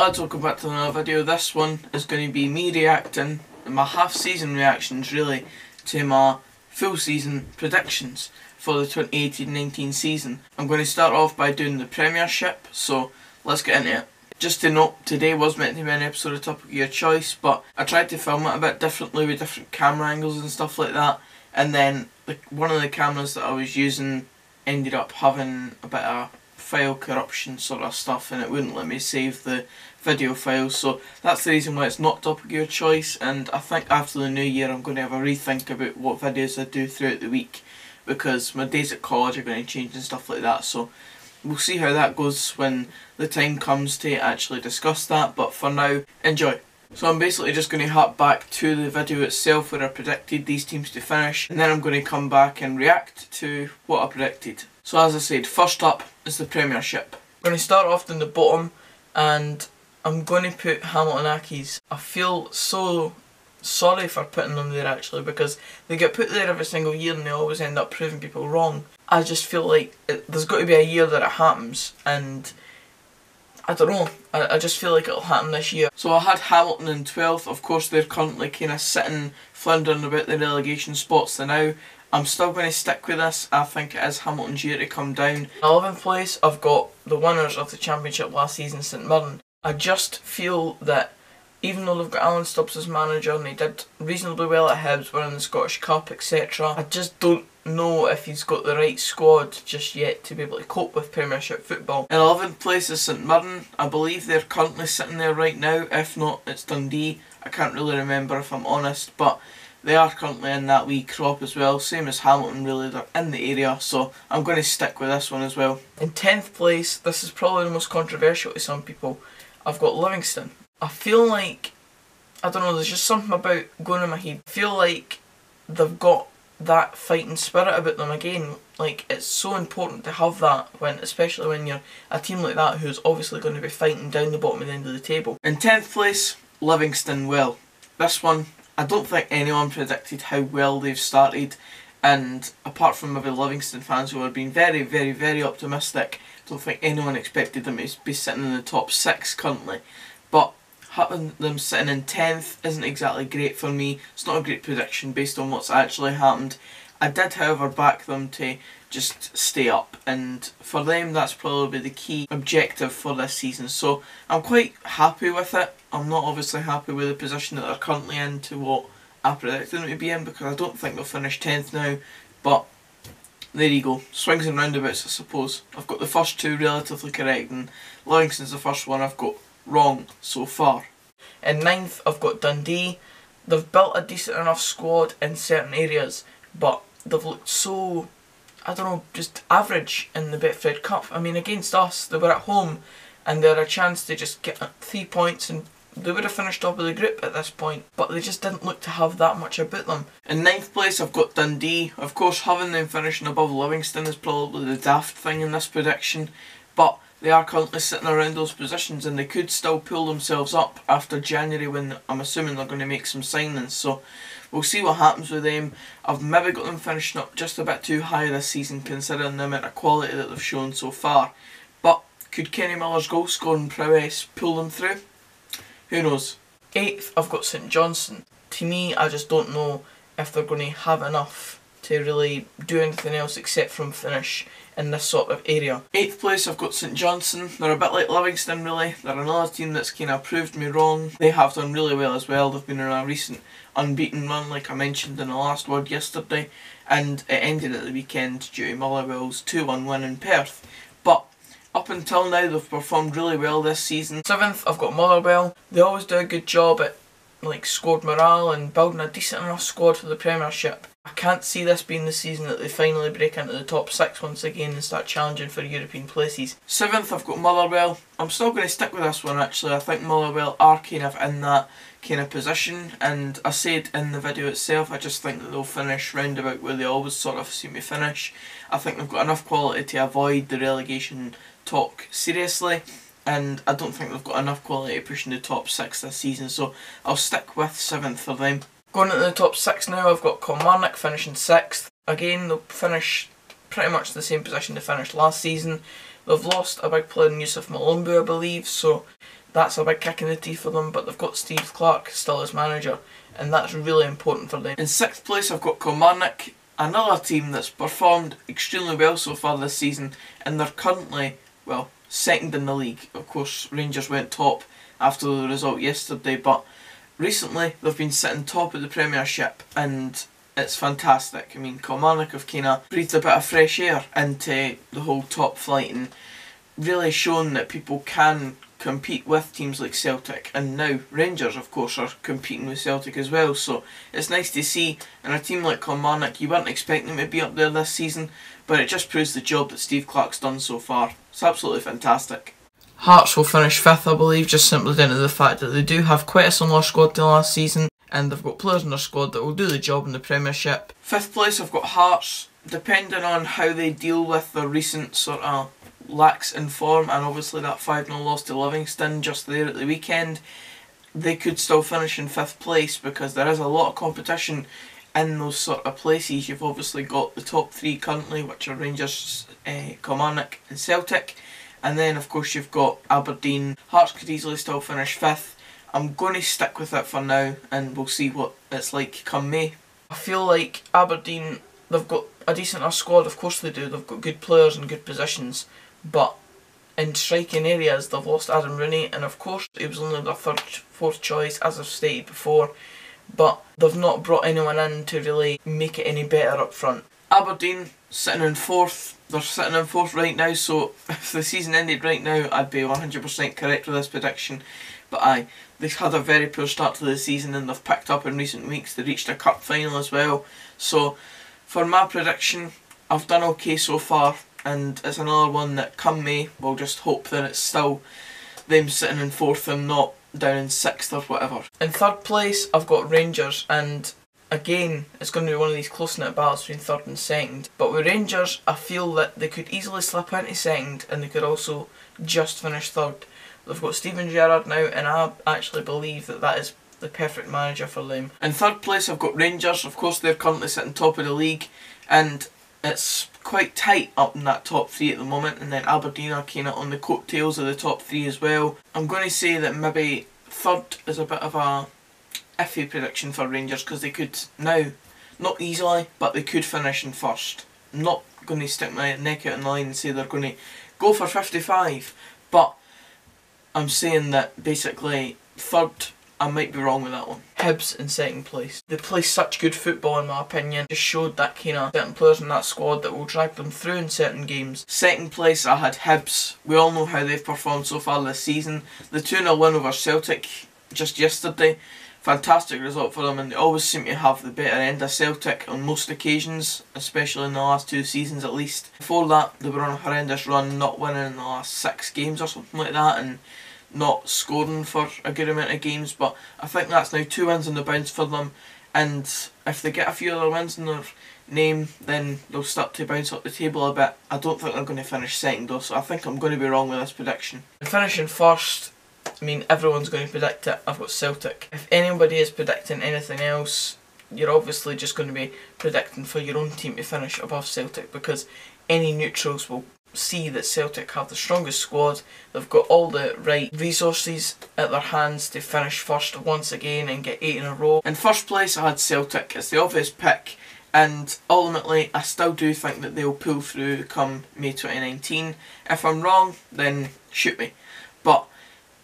lads, welcome back to another video. This one is going to be me reacting, my half season reactions really, to my full season predictions for the 2018-19 season. I'm going to start off by doing the Premiership, so let's get into it. Just to note, today was meant to be an episode of Top of Your Choice, but I tried to film it a bit differently with different camera angles and stuff like that, and then one of the cameras that I was using ended up having a bit of file corruption sort of stuff, and it wouldn't let me save the video files, so that's the reason why it's not Top of Your Choice. And I think after the new year I'm going to have a rethink about what videos I do throughout the week, because my days at college are going to change and stuff like that, so we'll see how that goes when the time comes to actually discuss that. But for now, enjoy. So I'm basically just going to hop back to the video itself where I predicted these teams to finish, and then I'm going to come back and react to what I predicted. So as I said, first up is the Premiership. I'm going to start off in the bottom, and I'm going to put Hamilton Accies. I feel so sorry for putting them there actually, because they get put there every single year and they always end up proving people wrong. I just feel like there's got to be a year that it happens, and I don't know, I just feel like it'll happen this year. So I had Hamilton in 12th. Of course they're currently kind of sitting, floundering about the relegation spots for now. I'm still going to stick with this. I think it is Hamilton's year to come down. In 11th place I've got the winners of the Championship last season, St Mirren. I just feel that even though they've got Alan Stubbs as manager and he did reasonably well at Hibs, winning the Scottish Cup, etc., I just don't know if he's got the right squad just yet to be able to cope with Premiership football. In 11th place is St Mirren. I believe they're currently sitting there right now. If not, it's Dundee. I can't really remember if I'm honest, but they are currently in that wee crop as well. Same as Hamilton really, they're in the area, so I'm going to stick with this one as well. In 10th place, this is probably the most controversial to some people, I've got Livingston. I feel like, I don't know, there's just something about going in my head. I feel like they've got that fighting spirit about them again. Like, it's so important to have that, when, especially when you're a team like that who's obviously going to be fighting down the bottom of the end of the table. In 10th place, Livingston. Well, this one, I don't think anyone predicted how well they've started, and apart from maybe Livingston fans who are being very, very, very optimistic, I don't think anyone expected them to be sitting in the top 6 currently. But having them sitting in 10th isn't exactly great for me. It's not a great prediction based on what's actually happened. I did, however, back them to just stay up, and for them that's probably the key objective for this season, so I'm quite happy with it. I'm not obviously happy with the position that they're currently in to what I predicted them to be in, because I don't think they'll finish 10th now, but there you go. Swings and roundabouts, I suppose. I've got the first two relatively correct, and Livingston's the first one I've got wrong so far. In 9th I've got Dundee. They've built a decent enough squad in certain areas, but they've looked so, I don't know, just average in the Betfred Cup. I mean, against us, they were at home and they had a chance to just get 3 points and they would have finished top of the group at this point, but they just didn't look to have that much about them. In 9th place I've got Dundee. Of course, having them finishing above Livingston is probably the daft thing in this prediction, but they are currently sitting around those positions and they could still pull themselves up after January, when I'm assuming they're going to make some signings, so we'll see what happens with them. I've maybe got them finishing up just a bit too high this season considering the amount of quality that they've shown so far, but could Kenny Miller's goal scoring prowess pull them through? Who knows. 8th I've got St Johnstone. To me, I just don't know if they're going to have enough to really do anything else except from finish in this sort of area. 8th place I've got St Johnstone. They're a bit like Livingston really. They're another team that's kind of proved me wrong. They have done really well as well. They've been on a recent unbeaten run, like I mentioned in the last word yesterday, and it ended at the weekend due to Motherwell's 2-1 win in Perth. But up until now they've performed really well this season. 7th I've got Motherwell. They always do a good job at squad morale and building a decent enough squad for the Premiership. I can't see this being the season that they finally break into the top 6 once again and start challenging for European places. 7th I've got Motherwell. I'm still going to stick with this one actually. I think Motherwell are kind of in that kind of position, and I said in the video itself, I just think that they'll finish round about where they always sort of seem to finish. I think they've got enough quality to avoid the relegation talk seriously, and I don't think they've got enough quality to push in the top 6 this season, so I'll stick with 7th for them. Going into the top 6 now, I've got Kilmarnock finishing 6th. Again, they'll finish pretty much the same position they finished last season. They've lost a big player in Yusuf Malumbu, I believe, so that's a big kick in the teeth for them, but they've got Steve Clarke still as manager, and that's really important for them. In 6th place I've got Kilmarnock, another team that's performed extremely well so far this season, and they're currently, well, 2nd in the league. Of course, Rangers went top after the result yesterday, but recently they've been sitting top of the Premiership, and it's fantastic. I mean, Kilmarnock have kind of breathed a bit of fresh air into the whole top flight and really shown that people can compete with teams like Celtic, and now Rangers of course are competing with Celtic as well, so it's nice to see. And a team like Kilmarnock, you weren't expecting them to be up there this season, but it just proves the job that Steve Clarke's done so far. It's absolutely fantastic. Hearts will finish 5th, I believe, just simply down to the fact that they do have quite a similar squad to last season, and they've got players in their squad that will do the job in the Premiership. 5th place I've got Hearts. Depending on how they deal with their recent sort of lacks in form, and obviously that 5-0 loss to Livingston just there at the weekend, they could still finish in 5th place because there is a lot of competition in those sort of places. You've obviously got the top 3 currently, which are Rangers, Kilmarnock and Celtic, and then of course you've got Aberdeen. Hearts could easily still finish 5th. I'm going to stick with it for now, and we'll see what it's like come May. I feel like Aberdeen, they've got a decent enough squad, of course they do. They've got good players in good positions, but in striking areas they've lost Adam Rooney, and of course he was only their 3rd, 4th choice, as I've stated before, but they've not brought anyone in to really make it any better up front. Aberdeen sitting in 4th. They're sitting in 4th right now, so if the season ended right now I'd be 100% correct with this prediction. But aye, they've had a very poor start to the season, and they've picked up in recent weeks. They reached a cup final as well, so for my prediction I've done okay so far, and it's another one that come May we'll just hope that it's still them sitting in 4th and not down in 6th or whatever. In 3rd place I've got Rangers, and again it's going to be one of these close knit battles between 3rd and 2nd, but with Rangers I feel that they could easily slip into 2nd, and they could also just finish 3rd. They've got Steven Gerrard now, and I actually believe that that is the perfect manager for them. In 3rd place I've got Rangers. Of course they're currently sitting top of the league, and it's quite tight up in that top 3 at the moment, and then Aberdeen are kind of on the coattails of the top 3 as well. I'm going to say that maybe 3rd is a bit of a iffy prediction for Rangers, because they could now, not easily, but they could finish in 1st. I'm not going to stick my neck out in the line and say they're going to go for 55, but I'm saying that basically 3rd, I might be wrong with that one. Hibs in 2nd place. They play such good football in my opinion. Just showed that kind of certain players in that squad that will drag them through in certain games. 2nd place I had Hibs. We all know how they've performed so far this season. The 2-0 win over Celtic just yesterday. Fantastic result for them, and they always seem to have the better end of Celtic on most occasions, especially in the last 2 seasons at least. Before that they were on a horrendous run, not winning in the last 6 games or something like that, and not scoring for a good amount of games, but I think that's now 2 wins on the bounce for them, and if they get a few other wins in their name then they'll start to bounce up the table a bit. I don't think they're going to finish 2nd though, so I think I'm going to be wrong with this prediction. And finishing 1st, I mean everyone's going to predict it, I've got Celtic. If anybody is predicting anything else, you're obviously just going to be predicting for your own team to finish above Celtic, because any neutrals will see that Celtic have the strongest squad. They've got all the right resources at their hands to finish 1st once again and get 8 in a row. In 1st place I had Celtic. It's the obvious pick, and ultimately I still do think that they'll pull through come May 2019. If I'm wrong then shoot me, but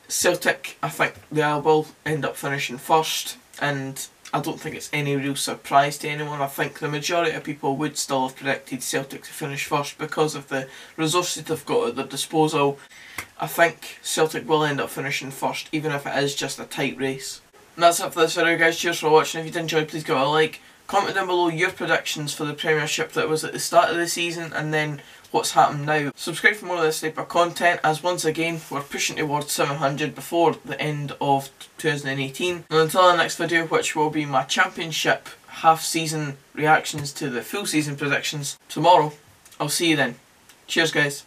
Celtic, I think they will end up finishing 1st, and I don't think it's any real surprise to anyone. I think the majority of people would still have predicted Celtic to finish 1st because of the resources they've got at their disposal. I think Celtic will end up finishing 1st, even if it is just a tight race. And that's it for this video guys, cheers for watching. If you did enjoy, please give it a like. Comment down below your predictions for the Premiership that was at the start of the season, and then what's happened now. Subscribe for more of this type of content, as once again we're pushing towards 700 before the end of 2018. And until the next video, which will be my Championship half-season reactions to the full season predictions tomorrow, I'll see you then. Cheers guys.